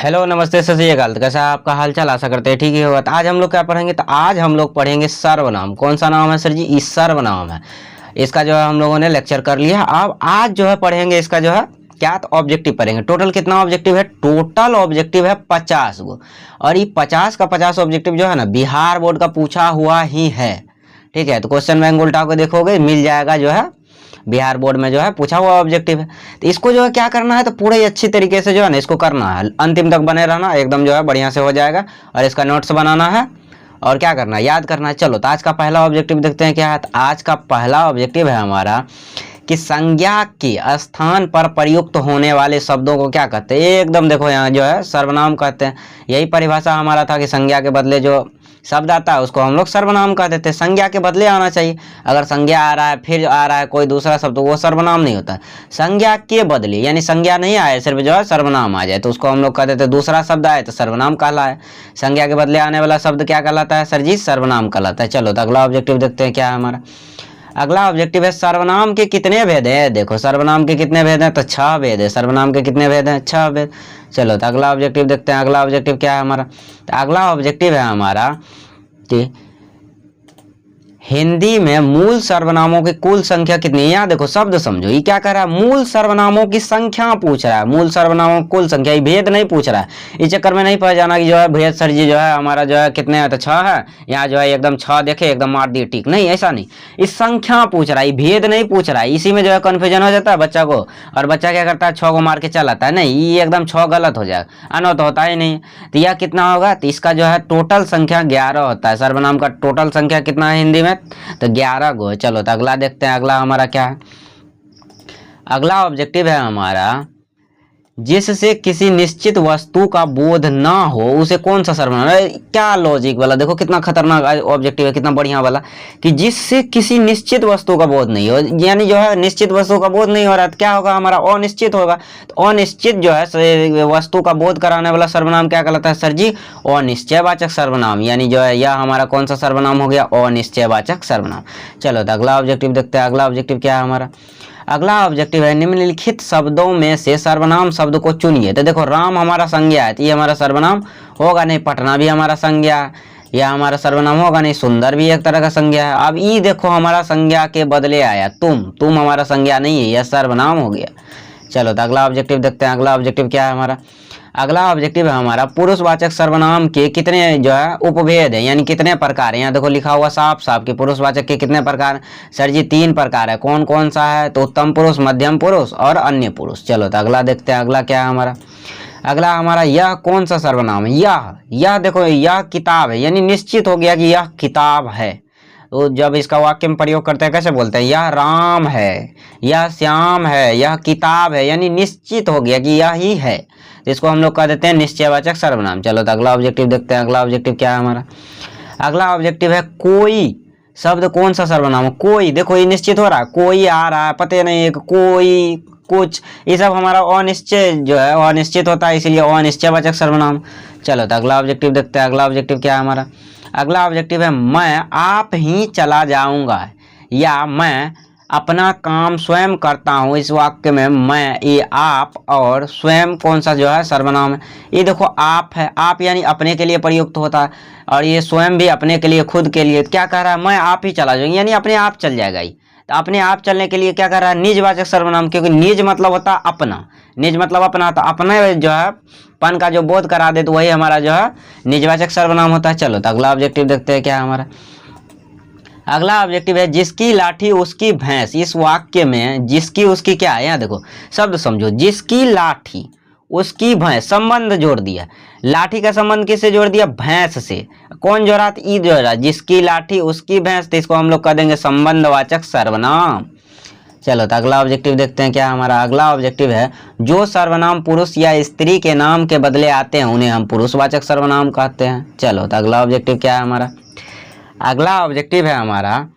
Hello नमस्ते सत श्री अकाल। तो कैसा है आपका हाल चाल? आशा करते हैं ठीक ही होगा। तो आज हम लोग क्या पढ़ेंगे? तो आज हम लोग पढ़ेंगे सर्वनाम। कौन सा नाम है सर जी? इस सर्वनाम है। इसका जो है हम लोगों ने लेक्चर कर लिया। अब आज जो है पढ़ेंगे इसका जो है क्या, तो ऑब्जेक्टिव पढ़ेंगे। टोटल कितना ऑब्जेक्टिव है? टोटल ऑब्जेक्टिव है 50 गो। और ये 50 का 50 ऑब्जेक्टिव जो है ना बिहार बोर्ड का पूछा हुआ ही है। ठीक है, तो क्वेश्चन बैंक उल्टा को देखोगे मिल जाएगा, जो है बिहार बोर्ड में जो है पूछा हुआ ऑब्जेक्टिव है। तो इसको जो है क्या करना है, तो पूरे ही अच्छी तरीके से जो है ना इसको करना है, अंतिम तक बने रहना, एकदम जो है बढ़िया से हो जाएगा। और इसका नोट्स बनाना है और क्या करना है, याद करना है। चलो, तो आज का पहला ऑब्जेक्टिव देखते हैं क्या है। तो आज का पहला ऑब्जेक्टिव है हमारा कि संज्ञा के स्थान पर प्रयुक्त होने वाले शब्दों को क्या कहते हैं। एकदम देखो यहाँ जो है सर्वनाम कहते हैं। यही परिभाषा हमारा था कि संज्ञा के बदले जो शब्द आता है उसको हम लोग सर्वनाम कह देते हैं। संज्ञा के बदले आना चाहिए। अगर संज्ञा आ रहा है फिर आ रहा है कोई दूसरा शब्द तो वो सर्वनाम नहीं होता। संज्ञा के बदले यानी संज्ञा नहीं आए, सिर्फ जो है सर्वनाम आ जाए तो उसको हम लोग कह देते हैं। दूसरा शब्द आए तो सर्वनाम कहलाए। संज्ञा के बदले आने वाला शब्द क्या कहलाता है सर जी? सर्वनाम कहलाता है। चलो, तो अगला ऑब्जेक्टिव देखते हैं क्या है हमारा। अगला ऑब्जेक्टिव है सर्वनाम के कितने भेद हैं। देखो, सर्वनाम के कितने भेद हैं? तो 6 भेद है। सर्वनाम के कितने भेद हैं? 6 भेद। चलो, तो अगला ऑब्जेक्टिव देखते हैं। अगला ऑब्जेक्टिव क्या है हमारा? तो अगला ऑब्जेक्टिव है हमारा कि हिंदी में मूल सर्वनामों की कुल संख्या कितनी है। यहाँ देखो शब्द समझो, ये क्या कर रहा है? मूल सर्वनामों की संख्या पूछ रहा है। मूल सर्वनामों की कुल संख्या, ये भेद नहीं पूछ रहा है। इस चक्कर में नहीं पड़ जाना कि जो है भेद सर जी जो है हमारा जो है कितने है, तो 6 है। यहाँ जो है एकदम 6 देखे एकदम मार दिए टिक, नहीं ऐसा नहीं। इस संख्या पूछ रहा है, ये भेद नहीं पूछ रहा है। इसी में जो है कन्फ्यूजन हो जाता है बच्चा को, और बच्चा क्या करता है 6 को मार के चल आता है। नहीं, ये एकदम 6 गलत हो जाएगा, अनो तो होता ही नहीं। तो यह कितना होगा? तो इसका जो है टोटल संख्या 11 होता है। सर्वनाम का टोटल संख्या कितना है हिंदी में? तो 11 गो। चलो, तो अगला देखते हैं। अगला हमारा क्या है? अगला ऑब्जेक्टिव है हमारा जिससे किसी निश्चित वस्तु का बोध ना हो उसे कौन सा सर्वनाम है। क्या लॉजिक वाला, देखो कितना खतरनाक ऑब्जेक्टिव है, कितना बढ़िया वाला कि जिससे किसी निश्चित वस्तु का बोध नहीं हो। यानी जो है निश्चित वस्तु का बोध नहीं हो रहा तो क्या होगा हमारा? अनिश्चित होगा। तो अनिश्चित जो है वस्तु का बोध कराने वाला सर्वनाम क्या कहलाता है सर जी? अनिश्चयवाचक सर्वनाम। यानी जो है यह हमारा कौन सा सर्वनाम हो गया? अनिश्चयवाचक सर्वनाम। चलो, तो अगला ऑब्जेक्टिव देखते हैं। अगला ऑब्जेक्टिव क्या है हमारा? अगला ऑब्जेक्टिव है निम्नलिखित शब्दों में से सर्वनाम शब्द को चुनिए। तो देखो, राम हमारा संज्ञा है तो ये हमारा सर्वनाम होगा नहीं। पटना भी हमारा संज्ञा है, यह हमारा सर्वनाम होगा नहीं। सुंदर भी एक तरह का संज्ञा है। अब ये देखो हमारा संज्ञा के बदले आया तुम हमारा संज्ञा नहीं है, यह सर्वनाम हो गया। चलो, तो अगला ऑब्जेक्टिव देखते हैं। अगला ऑब्जेक्टिव क्या है हमारा? अगला ऑब्जेक्टिव है हमारा पुरुषवाचक सर्वनाम के कितने जो है उपभेद है, यानी कितने प्रकार है। यहाँ देखो लिखा हुआ साफ साफ कि पुरुषवाचक के कितने प्रकार? सर जी 3 प्रकार है। कौन कौन सा है? तो उत्तम पुरुष, मध्यम पुरुष और अन्य पुरुष। चलो, तो अगला देखते हैं। अगला क्या है हमारा? अगला हमारा यह कौन सा सर्वनाम है? यह देखो, यह किताब है, यानी निश्चित हो गया कि यह किताब है। तो जब इसका वाक्य में प्रयोग करते हैं कैसे बोलते हैं? यह राम है, यह श्याम है, यह किताब है, यानी निश्चित हो गया कि यह ही है। तो इसको हम लोग कह देते हैं निश्चयवाचक सर्वनाम। चलो, तो अगला ऑब्जेक्टिव देखते हैं। अगला ऑब्जेक्टिव क्या है हमारा? अगला ऑब्जेक्टिव है कोई शब्द कौन सा सर्वनाम है? कोई, देखो ये निश्चित हो रहा है, कोई आ रहा है, पता नहीं है, कोई, कुछ, ये सब हमारा अनिश्चय जो है अनिश्चित होता है, इसीलिए अनिश्चयवाचक सर्वनाम। चलो, तो अगला ऑब्जेक्टिव देखते हैं। अगला ऑब्जेक्टिव क्या है हमारा? अगला ऑब्जेक्टिव है मैं आप ही चला जाऊंगा, या मैं अपना काम स्वयं करता हूँ। इस वाक्य में मैं, ये आप और स्वयं कौन सा जो है सर्वनाम है? ये देखो आप है, आप यानी अपने के लिए प्रयुक्त होता है, और ये स्वयं भी अपने के लिए, खुद के लिए। क्या कह रहा है? मैं आप ही चला जाऊंगा, यानी अपने आप चल जाएगा। ये तो अपने आप चलने के लिए क्या कर रहा है? निजवाचक सर्वनाम, क्योंकि निज मतलब होता है अपना। निज मतलब अपना, तो अपने जो है पन का जो बोध करा दे तो वही हमारा जो है निजवाचक सर्वनाम होता है। चलो, तो अगला ऑब्जेक्टिव देखते हैं क्या है हमारा? अगला ऑब्जेक्टिव है जिसकी लाठी उसकी भैंस। इस वाक्य में जिसकी उसकी क्या है? यहाँ देखो शब्द समझो, जिसकी लाठी उसकी भैंस, संबंध जोड़ दिया। लाठी का संबंध किससे जोड़ दिया? भैंस से। कौन जोड़ा? ई जोड़ा, जिसकी लाठी उसकी भैंस। तो इसको हम लोग कह देंगे संबंधवाचक सर्वनाम। चलो, तो अगला ऑब्जेक्टिव देखते हैं क्या हमारा? अगला ऑब्जेक्टिव है जो सर्वनाम पुरुष या स्त्री के नाम के बदले आते हैं उन्हें हम पुरुषवाचक सर्वनाम कहते हैं। चलो, तो अगला ऑब्जेक्टिव क्या है हमारा? अगला ऑब्जेक्टिव है हमारा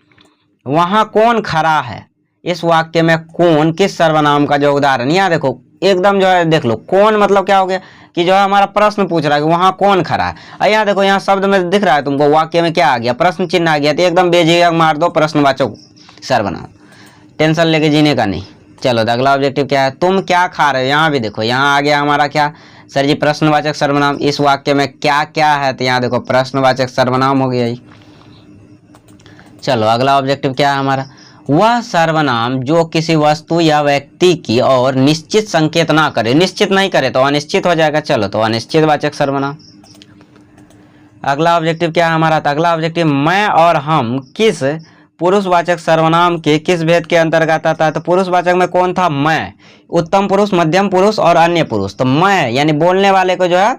वहाँ कौन खड़ा है। इस वाक्य में कौन किस सर्वनाम का जो उदाहरण? यहाँ देखो एकदम जो है देख लो, कौन मतलब क्या हो गया कि जो है हमारा प्रश्न पूछ रहा है कि वहाँ कौन खड़ा है। और यहाँ देखो, यहाँ शब्द में दिख रहा है तुमको, वाक्य में क्या आ गया? प्रश्न चिन्ह आ गया। तो एकदम बेझिझक मार दो प्रश्नवाचक सर्वनाम, टेंशन लेके जीने का नहीं। चलो, तो अगला ऑब्जेक्टिव क्या है? तुम क्या खा रहे हो? यहाँ भी देखो, यहाँ आ गया हमारा क्या? सर जी प्रश्नवाचक सर्वनाम इस वाक्य में क्या क्या है, तो यहाँ देखो प्रश्नवाचक सर्वनाम हो गया। चलो अगला ऑब्जेक्टिव क्या है हमारा, वह सर्वनाम जो किसी वस्तु या व्यक्ति की और निश्चित संकेत ना करे, निश्चित नहीं करे तो अनिश्चित हो जाएगा। चलो तो अनिश्चित वाचक सर्वनाम। अगला ऑब्जेक्टिव क्या है हमारा, तो अगला ऑब्जेक्टिव मैं और हम किस पुरुषवाचक सर्वनाम के किस भेद के अंतर्गत आता है, तो पुरुषवाचक में कौन था, मैं, उत्तम पुरुष, मध्यम पुरुष और अन्य पुरुष। तो मैं यानी बोलने वाले को जो है,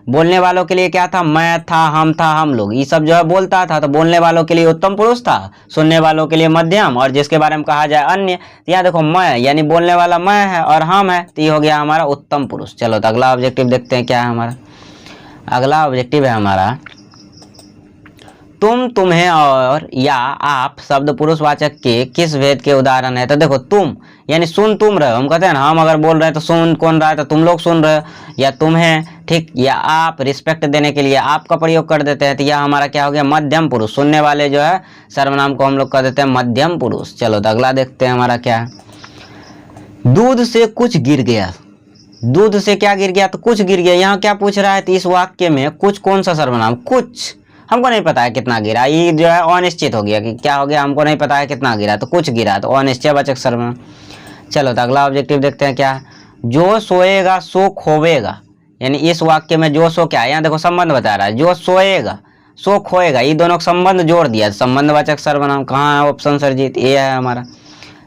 बोलने वालों के लिए क्या था, मैं था, हम लोग, ये सब जो है बोलता था, तो बोलने वालों के लिए उत्तम पुरुष था, सुनने वालों के लिए मध्यम, और जिसके बारे में कहा जाए अन्य। तो यहाँ देखो मैं यानी बोलने वाला मैं है और हम है, तो ये हो गया हमारा उत्तम पुरुष। चलो तो अगला ऑब्जेक्टिव देखते हैं क्या है हमारा। अगला ऑब्जेक्टिव है हमारा तुम, तुम्हें और या आप शब्द पुरुषवाचक के किस भेद के उदाहरण है। तो देखो तुम यानी सुन तुम रहे हो, हम कहते हैं ना, हम अगर बोल रहे हैं तो सुन कौन रहा है, तो तुम लोग सुन रहे हो, या तुम्हें, ठीक, या आप रिस्पेक्ट देने के लिए आपका प्रयोग कर देते हैं, तो यह हमारा क्या हो गया, मध्यम पुरुष। सुनने वाले जो है सर्वनाम को हम लोग कर देते हैं मध्यम पुरुष। चलो तो अगला देखते हैं हमारा क्या है। दूध से कुछ गिर गया, दूध से क्या गिर गया, तो कुछ गिर गया। यहाँ क्या पूछ रहा है, तो इस वाक्य में कुछ कौन सा सर्वनाम, कुछ हमको नहीं पता है कितना गिरा, ये जो है अनिश्चित हो गया कि क्या हो गया, हमको नहीं पता है कितना गिरा, तो कुछ गिरा, तो अनिश्चयवाचक सर्वनाम। चलो तो अगला ऑब्जेक्टिव देखते हैं क्या है। जो सोएगा सो खोवेगा, यानी इस वाक्य में जो सो क्या है, यहाँ देखो संबंध बता रहा है, जो सोएगा सो खोएगा, ये दोनों संबंध जोड़ दिया, संबंधवाचक सर्वनाम। कहाँ है ऑप्शन सर जी, ये है हमारा।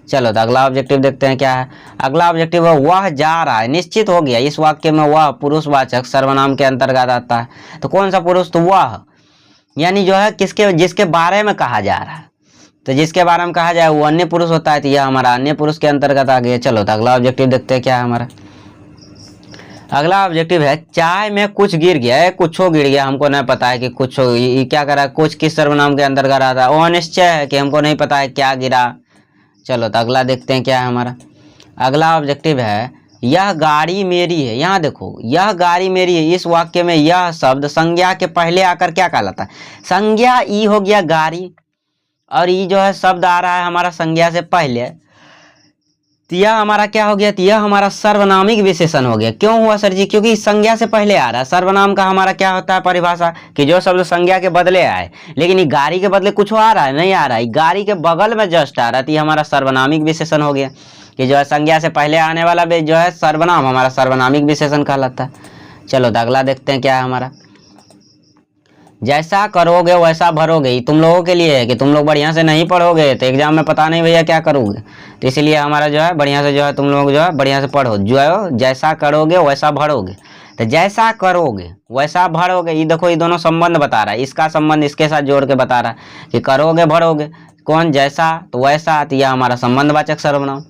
चलो तो अगला ऑब्जेक्टिव देखते हैं क्या है। अगला ऑब्जेक्टिव है वह जा रहा है, निश्चित हो गया, इस वाक्य में वह पुरुषवाचक सर्वनाम के अंतर्गत आता है। तो कौन सा पुरुष, तो वह यानी जो है किसके, जिसके बारे में कहा जा रहा है, तो जिसके बारे में कहा जाए वो अन्य पुरुष होता है, तो यह हमारा अन्य पुरुष के अंतर्गत आ गया। चलो तो अगला ऑब्जेक्टिव देखते हैं क्या है हमारा। अगला ऑब्जेक्टिव है चाय में कुछ गिर गया है, कुछ गिर गया, हमको नहीं पता है कि कुछ क्या करा, कुछ किस सर्वनाम के अंतर्गत आता है, वो अनिश्चय है कि हमको नहीं पता है क्या गिरा। चलो तो अगला देखते हैं क्या है हमारा। अगला ऑब्जेक्टिव है यह गाड़ी मेरी है। यहाँ देखो यह गाड़ी मेरी है, इस वाक्य में यह शब्द संज्ञा के पहले आकर क्या कहलाता है, संज्ञा ई हो गया गाड़ी, और ई जो है शब्द आ रहा है हमारा संज्ञा से पहले, तो यह हमारा क्या हो गया, तो यह हमारा सर्वनामिक विशेषण हो गया। क्यों हुआ सर जी, क्योंकि संज्ञा से पहले आ रहा है। सर्वनाम का हमारा क्या होता है परिभाषा, कि जो शब्द संज्ञा के बदले आए, लेकिन ये गाड़ी के बदले कुछ आ रहा है, नहीं आ रहा है, गाड़ी के बगल में जस्ट आ रहा है, तो ये हमारा सर्वनामिक विशेषण हो गया, कि जो है संज्ञा से पहले आने वाला जो है सर्वनाम हमारा सर्वनामिक विशेषण कहलाता है। चलो तो अगला देखते हैं क्या है हमारा। जैसा करोगे वैसा भरोगे, ये तुम लोगों के लिए है कि तुम लोग बढ़िया से नहीं पढ़ोगे तो एग्जाम में पता नहीं भैया क्या करोगे, तो इसलिए हमारा जो है बढ़िया से जो है तुम लोग जो है बढ़िया से पढ़ो, जो है जैसा करोगे वैसा भरोगे। तो जैसा करोगे वैसा भरोगे, ये देखो ये दोनों संबंध बता रहा है, इसका संबंध इसके साथ जोड़ के बता रहा है कि करोगे भरोगे, कौन, जैसा तो वैसा, तो यह हमारा संबंधवाचक सर्वनाम।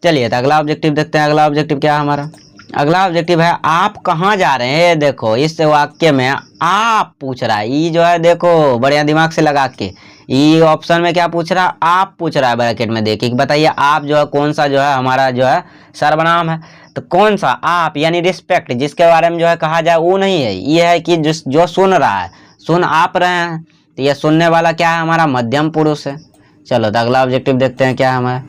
चलिए तो अगला ऑब्जेक्टिव देखते हैं। अगला ऑब्जेक्टिव क्या है हमारा। अगला ऑब्जेक्टिव है आप कहाँ जा रहे हैं। देखो इस वाक्य में आप पूछ रहा है, ये जो है देखो बढ़िया दिमाग से लगा के, ये ऑप्शन में क्या पूछ रहा है, आप पूछ रहा है ब्रैकेट में देखिए, बताइए आप जो है कौन सा जो है हमारा जो है सर्वनाम है। तो कौन सा, आप यानी रिस्पेक्ट, जिसके बारे में जो है कहा जाए वो नहीं है, ये है कि जो सुन रहा है, सुन आप रहे हैं, तो ये सुनने वाला क्या है हमारा मध्यम पुरुष है। चलो तो अगला ऑब्जेक्टिव देखते हैं क्या है हमारा।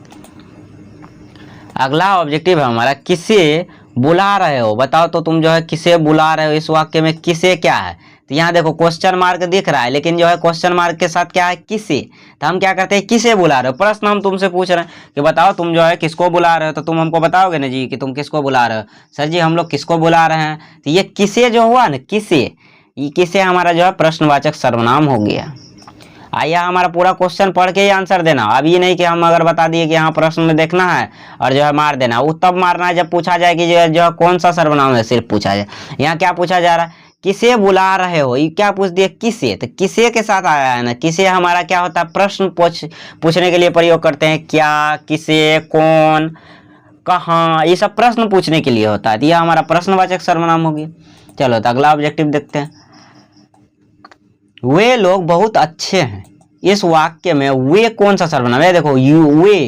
अगला ऑब्जेक्टिव है हमारा किसे बुला रहे हो। बताओ तो तुम जो है किसे बुला रहे हो, इस वाक्य में किसे क्या है, तो यहाँ देखो क्वेश्चन मार्क दिख रहा है, लेकिन जो है क्वेश्चन मार्क के साथ क्या है, किसे, तो हम क्या करते हैं किसे बुला रहे हो। प्रश्न हम तुमसे पूछ रहे हैं कि बताओ तुम जो है किसको बुला रहे हो, तो तुम हमको बताओगे ना जी कि तुम किसको बुला रहे हो। सर जी हम लोग किसको बुला रहे हैं, तो ये किसे जो हुआ ना, किसे, ये किसे हमारा जो है प्रश्नवाचक सर्वनाम हो गया। आइए हमारा पूरा क्वेश्चन पढ़ के ही आंसर देना, अब ये नहीं कि हम अगर बता दिए कि यहाँ प्रश्न में देखना है और जो है मार देना, वो तब मारना है जब पूछा जाए कि जो है कौन सा सर्वनाम है, सिर्फ पूछा जाए। यहाँ क्या पूछा जा रहा है, किसे बुला रहे हो, ये क्या पूछ दिया, किसे, तो किसे के साथ आया है ना, किसे हमारा क्या होता है प्रश्न पूछने के लिए प्रयोग करते हैं, क्या, किसे, कौन, कहाँ, ये सब प्रश्न पूछने के लिए होता है, तो यह हमारा प्रश्नवाचक सर्वनाम हो गया। चलो तो अगला ऑब्जेक्टिव देखते हैं। वे लोग बहुत अच्छे हैं, इस वाक्य में वे कौन सा सर्वनाम है, देखो यू वे,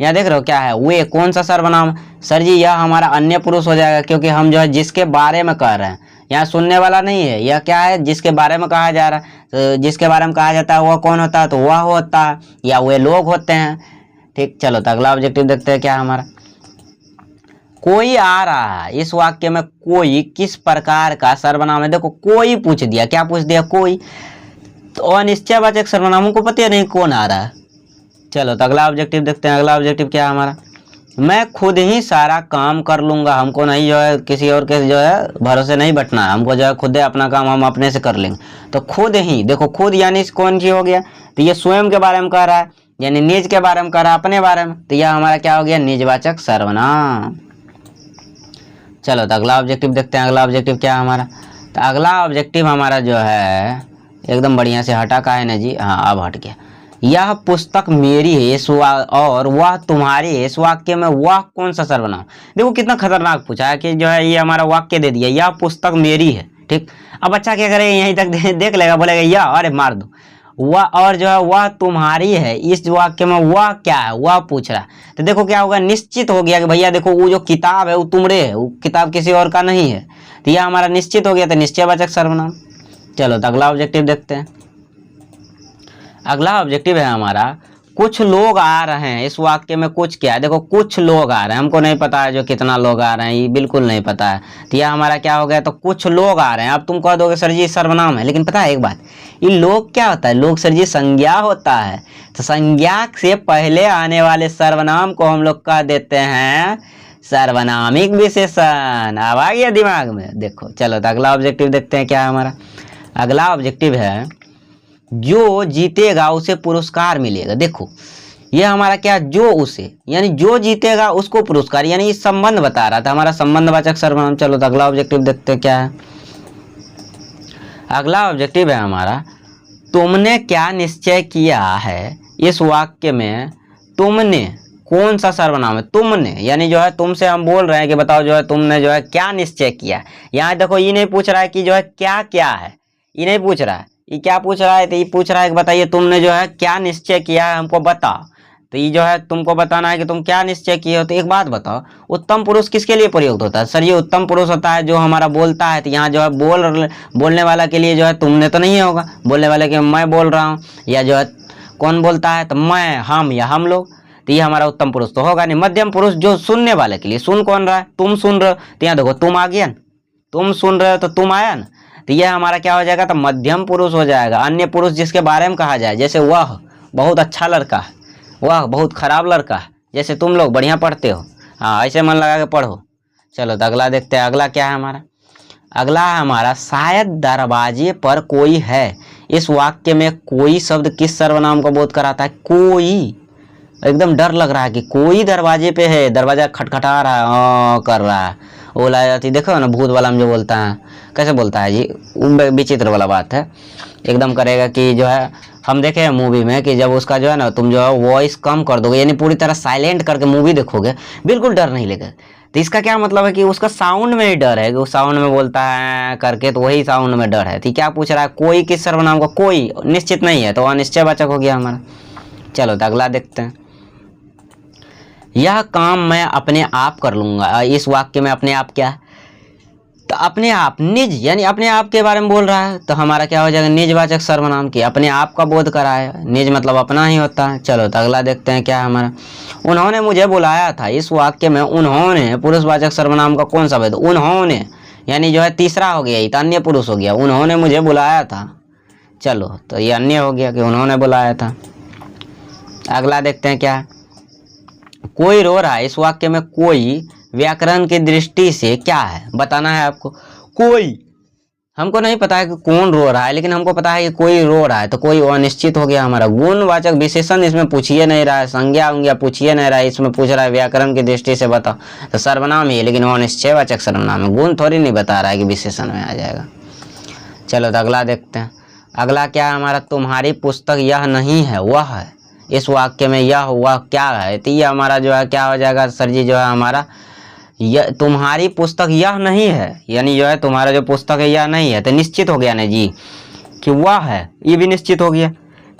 यहाँ देख रहे हो क्या है, वे कौन सा सर्वनाम। सर जी यह हमारा अन्य पुरुष हो जाएगा, क्योंकि हम जो है जिसके बारे में कह रहे हैं, यहाँ सुनने वाला नहीं है, यह क्या है जिसके बारे में कहा जा रहा है, तो जिसके बारे में कहा जाता है वह कौन होता है, तो वह होता है या वे लोग होते हैं। ठीक, चलो तो अगला ऑब्जेक्टिव देखते हैं क्या हमारा। कोई आ रहा है, इस वाक्य में कोई किस प्रकार का सर्वनाम है? देखो कोई पूछ दिया, क्या पूछ दिया? कोई। तो अनिश्चयवाचक सर्वनामों को पता नहीं कौन आ रहा है। चलो तो अगला ऑब्जेक्टिव देखते हैं। अगला ऑब्जेक्टिव क्या है हमारा? मैं खुद ही सारा काम कर लूंगा। हमको नहीं जो है किसी और के जो है भरोसे नहीं बैठना है, हमको जो है खुद अपना काम हम अपने से कर लेंगे। तो खुद ही, देखो खुद यानी कौन सी हो गया? तो ये स्वयं के बारे में कह रहा है, यानी निज के बारे में कह रहा है, अपने बारे में। तो यह हमारा क्या हो गया? निजवाचक सर्वनाम। चलो तो अगला ऑब्जेक्टिव देखते हैं। अगला ऑब्जेक्टिव क्या है हमारा? तो अगला ऑब्जेक्टिव हमारा जो है एकदम बढ़िया से हटा का है ना जी, हाँ अब हट गया। यह पुस्तक मेरी है और वह तुम्हारी है, इस वाक्य में वह कौन सा सर्वनाम? देखो कितना खतरनाक पूछा है कि जो है ये हमारा वाक्य दे दिया, यह पुस्तक मेरी है, ठीक। अब बच्चा क्या करे, यहीं तक देख लेगा, बोलेगा यह, अरे मार दो। वह और जो है वह तुम्हारी है, इस वाक्य में वह क्या है? वह पूछ रहा। तो देखो क्या होगा? निश्चित हो गया कि भैया देखो वो जो किताब है वो तुम्हारे है, वो किताब किसी और का नहीं है। तो यह हमारा निश्चित हो गया, तो निश्चयवाचक सर्वनाम। चलो तो अगला ऑब्जेक्टिव देखते हैं। अगला ऑब्जेक्टिव है हमारा कुछ लोग आ रहे हैं, इस वाक्य में कुछ क्या है? देखो कुछ लोग आ रहे हैं, हमको नहीं पता है जो कितना लोग आ रहे हैं, ये बिल्कुल नहीं पता है। तो यह हमारा क्या हो गया? तो कुछ लोग आ रहे हैं। अब तुम कह दोगे सर जी सर्वनाम है, लेकिन पता है एक बात, ये लोग क्या होता है? लोग सर जी संज्ञा होता है। तो संज्ञा से पहले आने वाले सर्वनाम को हम लोग कह देते हैं सर्वनामिक विशेषण। अब आ गया दिमाग में? देखो चलो तो अगला ऑब्जेक्टिव देखते हैं क्या है हमारा। अगला ऑब्जेक्टिव है जो जीतेगा उसे पुरस्कार मिलेगा। देखो ये हमारा क्या? जो उसे, यानी जो जीतेगा उसको पुरस्कार, यानी ये संबंध बता रहा था, हमारा संबंधवाचक सर्वनाम। चलो तो अगला ऑब्जेक्टिव देखते हैं क्या है। अगला ऑब्जेक्टिव है हमारा तुमने क्या निश्चय किया है, इस वाक्य में तुमने कौन सा सर्वनाम है? तुमने यानी जो है तुमसे हम बोल रहे हैं कि बताओ जो है तुमने जो है क्या निश्चय किया। यहाँ देखो ये नहीं पूछ रहा है कि जो है क्या क्या है, ये नहीं पूछ रहा है। ये क्या पूछ रहा है? तो ये पूछ रहा है कि बताइए तुमने जो है क्या निश्चय किया है, हमको बताओ। तो ये जो है तुमको बताना है कि तुम क्या निश्चय किए हो। तो एक बात बताओ, उत्तम पुरुष किसके लिए प्रयुक्त होता है? सर ये उत्तम पुरुष होता है जो हमारा बोलता है। तो यहाँ जो है बोलने वाला के लिए जो है तुमने तो नहीं होगा, बोलने वाले के मैं बोल रहा हूँ, या जो है कौन बोलता है? तो मैं, हम या हम लोग। तो ये हमारा उत्तम पुरुष तो होगा नहीं। मध्यम पुरुष जो सुनने वाले के लिए, सुन कौन रहा है? तुम सुन रहे हो। तो यहाँ देखो तुम आ गया ना, तुम सुन रहे हो तो तुम आया ना। तो यह हमारा क्या हो जाएगा? तो मध्यम पुरुष हो जाएगा। अन्य पुरुष जिसके बारे में कहा जाए, जैसे वह बहुत अच्छा लड़का है, वह बहुत खराब लड़का है, जैसे तुम लोग बढ़िया पढ़ते हो, हाँ ऐसे मन लगा के पढ़ो। चलो तो अगला देखते हैं। अगला क्या है हमारा? अगला है हमारा शायद दरवाजे पर कोई है, इस वाक्य में कोई शब्द किस सर्वनाम को बोध कराता है? कोई। एकदम डर लग रहा है कि कोई दरवाजे पे है, दरवाजा खटखटा रहा है, कर रहा है, वो ला जाती। देखो ना भूत वाला में जो बोलता है, कैसे बोलता है जी, विचित्र वाला बात है। एकदम करेगा कि जो है हम देखे हैं मूवी में कि जब उसका जो है ना तुम जो है वॉइस कम कर दोगे, यानी पूरी तरह साइलेंट करके मूवी देखोगे, बिल्कुल डर नहीं लगेगा। तो इसका क्या मतलब है कि उसका साउंड में ही डर है, कि वो साउंड में बोलता है करके, तो वही साउंड में डर है। तो क्या पूछ रहा है? कोई किस सर्वनाम को? कोई निश्चित नहीं है, तो अनिश्चयवाचक हो गया हमारा। चलो तो अगला देखते हैं। यह काम मैं अपने आप कर लूंगा, इस वाक्य में अपने आप क्या है? तो अपने आप, निज, यानी अपने आप के बारे में बोल रहा है। तो हमारा क्या हो जाएगा? निजवाचक सर्वनाम की, अपने आप का बोध कराया। निज मतलब अपना ही होता है। चलो तो अगला देखते हैं क्या है हमारा। उन्होंने मुझे बुलाया था, इस वाक्य में उन्होंने पुरुषवाचक सर्वनाम का कौन सा भेद? उन्होंने यानी जो है तीसरा हो गया, ये तो अन्य पुरुष हो गया। उन्होंने मुझे बुलाया था, चलो तो ये अन्य हो गया कि उन्होंने बुलाया था। अगला देखते हैं क्या है। कोई रो रहा है, इस वाक्य में कोई व्याकरण की दृष्टि से क्या है बताना है आपको। कोई, हमको नहीं पता है कि कौन रो रहा है, लेकिन हमको पता है कि कोई रो रहा है, तो कोई अनिश्चित हो गया हमारा। गुणवाचक विशेषण इसमें पूछिए नहीं रहा है, संज्ञा उंज्ञा पूछिए नहीं रहा है, इसमें पूछ रहा है व्याकरण की दृष्टि से बताओ, तो सर्वनाम ही है, लेकिन वो अनिश्चयवाचक सर्वनाम है। गुण थोड़ी नहीं बता रहा है कि विशेषण में आ जाएगा। चलो तो अगला देखते हैं। अगला क्या है हमारा? तुम्हारी पुस्तक यह नहीं है वह है, इस वाक्य में यह वह क्या है? तो ये हमारा जो है क्या हो जाएगा सर जी? जो है हमारा यह तुम्हारी पुस्तक यह नहीं है, यानी जो है तुम्हारा जो पुस्तक है यह नहीं है, तो निश्चित हो गया ना जी कि वह है, ये भी निश्चित हो गया।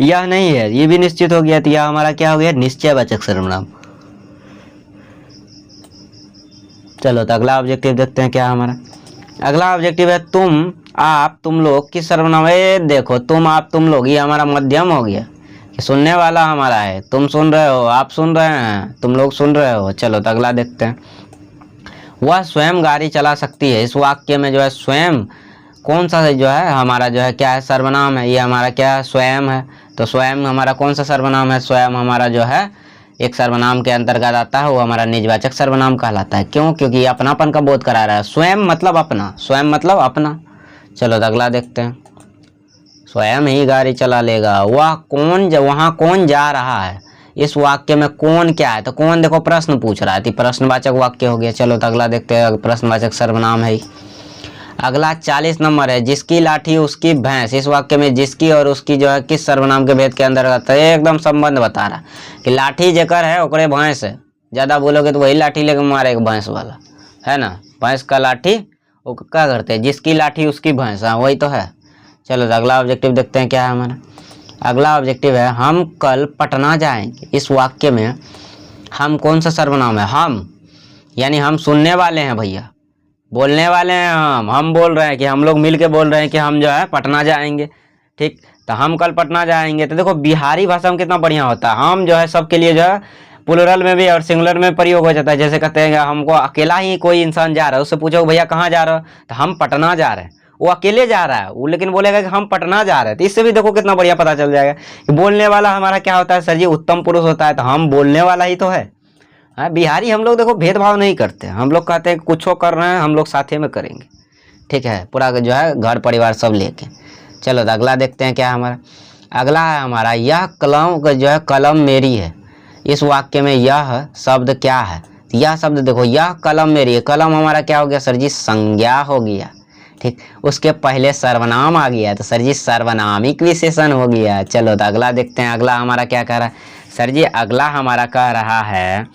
यह नहीं है, ये भी निश्चित हो गया। तो यह हमारा क्या हो गया? निश्चयवाचक सर्वनाम। चलो तो अगला ऑब्जेक्टिव देखते हैं क्या हमारा। अगला ऑब्जेक्टिव है तुम, आप, तुम लोग किस सर्वनाम है? देखो तुम, आप, तुम लोग, ये हमारा मध्यम हो गया कि सुनने वाला हमारा है। तुम सुन रहे हो, आप सुन रहे हैं, तुम लोग सुन रहे हो। चलो तो अगला देखते हैं। वह स्वयं गाड़ी चला सकती है। इस वाक्य में जो है स्वयं कौन सा जो है हमारा जो है क्या है, सर्वनाम है। ये हमारा क्या है, स्वयं है। तो स्वयं हमारा कौन सा सर्वनाम है, स्वयं हमारा जो है एक सर्वनाम के अंतर्गत आता है, वो हमारा निजवाचक सर्वनाम कहलाता है। क्यों? क्योंकि ये अपनापन का बोध करा रहा है। स्वयं मतलब अपना, स्वयं मतलब अपना। चलो तो अगला देखते हैं। स्वयं ही गाड़ी चला लेगा। वह कौन वहाँ कौन जा रहा है। इस वाक्य में कौन क्या है, तो कौन देखो प्रश्न पूछ रहा है, तो प्रश्नवाचक वाक्य हो गया। चलो तो अगला देखते हैं, प्रश्नवाचक सर्वनाम है। अगला 40 नंबर है, जिसकी लाठी उसकी भैंस। इस वाक्य में जिसकी और उसकी जो है किस सर्वनाम के भेद के अंतर्गत है, एकदम संबंध बता रहा कि लाठी जेकर है ओकरे भैंस है। ज़्यादा बोलोगे तो वही लाठी लेके मारेगा भैंस वाला, है ना। भैंस का लाठी वो क्या करते हैं, जिसकी लाठी उसकी भैंस, हाँ वही तो है। चलो तो अगला ऑब्जेक्टिव देखते हैं क्या है हमारा। अगला ऑब्जेक्टिव है, हम कल पटना जाएंगे। इस वाक्य में हम कौन सा सर्वनाम है, हम यानी हम सुनने वाले हैं भैया, बोलने वाले हैं। हम बोल रहे हैं कि हम लोग मिल के बोल रहे हैं कि हम जो है पटना जाएंगे। ठीक, तो हम कल पटना जाएंगे। तो देखो बिहारी भाषा में कितना बढ़िया होता है, हम जो है सबके लिए जो है प्लूरल में भी और सिंगुलर में प्रयोग हो जाता है। जैसे कहते हैं हमको अकेला ही कोई इंसान जा रहा है, उससे पूछो भैया कहाँ जा रहे हो, तो हम पटना जा रहे हैं। वो अकेले जा रहा है वो, लेकिन बोलेगा कि हम पटना जा रहे हैं। तो इससे भी देखो कितना बढ़िया पता चल जाएगा कि बोलने वाला हमारा क्या होता है सर जी, उत्तम पुरुष होता है। तो हम बोलने वाला ही तो है। हाँ, बिहारी हम लोग देखो भेदभाव नहीं करते। हम लोग कहते हैं कुछ कर रहे हैं हम लोग साथे में करेंगे। ठीक है, पूरा जो है घर परिवार सब लेके। चलो तो अगला देखते हैं क्या हमारा। अगला है हमारा, यह कलम जो है कलम मेरी है। इस वाक्य में यह शब्द क्या है, यह शब्द देखो, यह कलम मेरी है। कलम हमारा क्या हो गया सर जी, संज्ञा हो गया। ठीक, उसके पहले सर्वनाम आ गया तो सर जी सर्वनामिक विशेषण हो गया। चलो तो अगला देखते हैं। अगला हमारा क्या कह रहा है सर जी, अगला हमारा कह रहा है,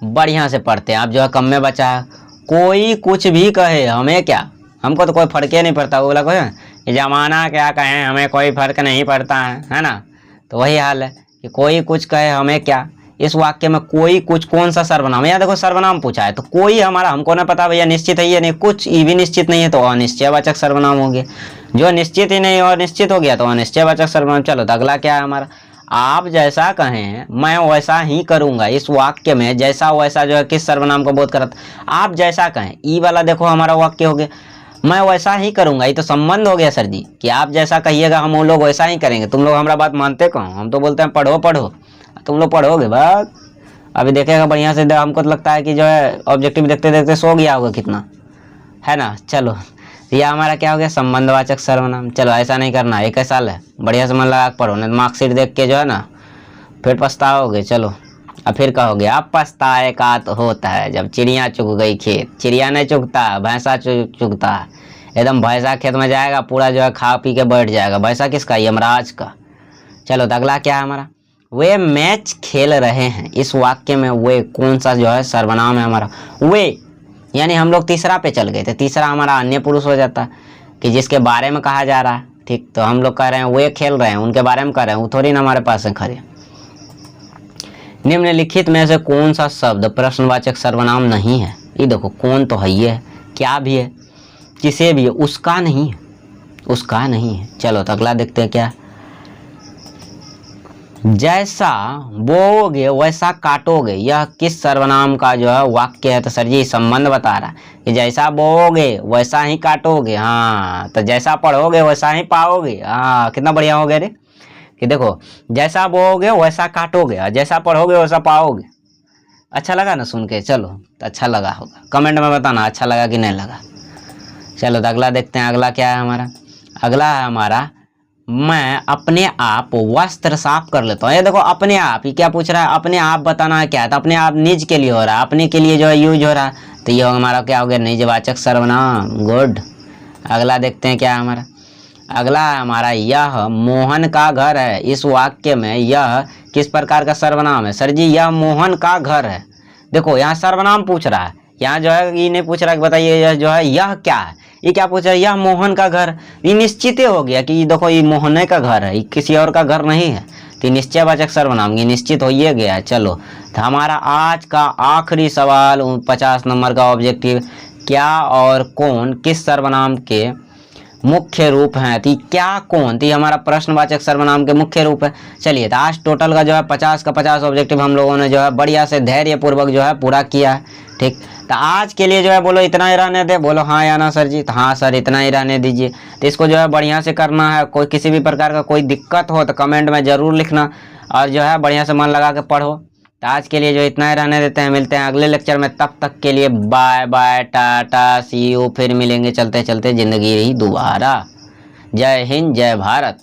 बढ़िया से पढ़ते हैं। आप जो है कम में बचा है, कोई कुछ भी कहे हमें क्या, हमको तो कोई फर्क ही नहीं पड़ता। वो बोला कोई जमाना क्या कहे हमें कोई फर्क नहीं पड़ता है ना। तो वही हाल है कि कोई कुछ कहे हमें क्या। इस वाक्य में कोई कुछ कौन सा सर्वनाम, यहाँ देखो सर्वनाम पूछा है तो कोई हमारा हमको ना पता भैया निश्चित है ये नहीं, कुछ ये भी निश्चित नहीं है तो अनिश्चयवाचक सर्वनाम हो गया। जो निश्चित ही नहीं और निश्चित हो गया तो अनिश्चयवाचक सर्वनाम। चलो तो अगला क्या है हमारा, आप जैसा कहें मैं वैसा ही करूंगा। इस वाक्य में जैसा वैसा जो है किस सर्वनाम को बोध करता, आप जैसा कहें। ई वाला देखो हमारा वाक्य हो गया, मैं वैसा ही करूंगा। ये तो संबंध हो गया सर जी कि आप जैसा कहिएगा हम वो लोग वैसा ही करेंगे। तुम लोग हमारा बात मानते कौन, हम तो बोलते हैं पढ़ो पढ़ो, तुम लोग पढ़ोगे बात। अभी देखेगा बढ़िया से, हमको तो लगता है कि जो है ऑब्जेक्टिव देखते देखते सो गया होगा कितना, है ना। चलो यह हमारा क्या हो गया, संबंधवाचक सर्वनाम। चलो ऐसा नहीं करना, एक साल है बढ़िया से मन लगा के पढ़ो, नहीं मार्कशीट देख के जो है ना फिर पछताओगे। चलो अब फिर कहोगे अब पछताए का तो होता है जब चिड़िया चुग गई खेत। चिड़िया नहीं चुगता, भैंसा चुगता है। एकदम भैंसा खेत में जाएगा पूरा जो है खा पी के बैठ जाएगा। भैंसा किसका, यमराज का। चलो तो अगला क्या है हमारा, वे मैच खेल रहे हैं। इस वाक्य में वे कौन सा जो है सर्वनाम है हमारा, वे यानी हम लोग तीसरा पे चल गए थे। तीसरा हमारा अन्य पुरुष हो जाता कि जिसके बारे में कहा जा रहा है। ठीक, तो हम लोग कह रहे हैं वे खेल रहे हैं, उनके बारे में कह रहे हैं, वो थोड़ी ना हमारे पास है खड़े। निम्नलिखित में से कौन सा शब्द प्रश्नवाचक सर्वनाम नहीं है। ये देखो कौन तो है, ये है, क्या भी है, किसे भी है, उसका नहीं है, उसका नहीं है। चलो तो अगला देखते हैं क्या, जैसा बोओगे वैसा काटोगे। यह किस सर्वनाम का जो है वाक्य है, तो सर जी संबंध बता रहा है कि जैसा बोओगे वैसा ही काटोगे। हाँ, तो जैसा पढ़ोगे वैसा ही पाओगे। हाँ, कितना बढ़िया हो गया रे कि देखो जैसा बोओगे वैसा काटोगे और जैसा पढ़ोगे वैसा पाओगे। अच्छा लगा ना सुन के, चलो तो अच्छा लगा होगा, कमेंट में बताना अच्छा लगा कि नहीं लगा। चलो तो अगला देखते हैं। अगला क्या है हमारा, अगला है हमारा, मैं अपने आप वस्त्र साफ कर लेता हूँ। ये देखो अपने आप, ये क्या पूछ रहा है, अपने आप बताना है क्या है, तो अपने आप निज के लिए हो रहा है, अपने के लिए जो है यूज हो रहा है, तो ये हमारा क्या हो गया, निजवाचक सर्वनाम। गुड। अगला देखते हैं क्या है हमारा, अगला है हमारा, यह मोहन का घर है। इस वाक्य में यह किस प्रकार का सर्वनाम है, सर जी यह मोहन का घर है। देखो यहाँ सर्वनाम पूछ रहा है, यहाँ जो है ये नहीं पूछ रहा कि बताइए यह जो है यह क्या है, ये क्या पूछ रहा है, यह मोहन का घर। ये निश्चित हो गया कि देखो ये मोहन का घर है, ये किसी और का घर नहीं है, तो निश्चयवाचक सर्वनाम ये निश्चित हो ही गया। चलो तो हमारा आज का आखिरी सवाल 50 नंबर का ऑब्जेक्टिव, क्या और कौन किस सर्वनाम के मुख्य रूप हैं। तो क्या कौन, तो हमारा प्रश्नवाचक सर्वनाम के मुख्य रूप है। चलिए, तो आज टोटल का जो है 50 का 50 ऑब्जेक्टिव हम लोगों ने जो है बढ़िया से धैर्य पूर्वक जो है पूरा किया है। ठीक, तो आज के लिए जो है बोलो इतना ही रहने दे। बोलो हाँ या ना सर जी? तो हाँ सर, इतना ही रहने दीजिए। तो इसको जो है बढ़िया से करना है। कोई किसी भी प्रकार का कोई दिक्कत हो तो कमेंट में ज़रूर लिखना, और जो है बढ़िया से मन लगा के पढ़ो। तो आज के लिए जो इतना ही रहने देते हैं, मिलते हैं अगले लेक्चर में। तब तक के लिए bye bye, tata, see you. फिर मिलेंगे चलते चलते ज़िंदगी रही दोबारा। जय हिंद, जय भारत।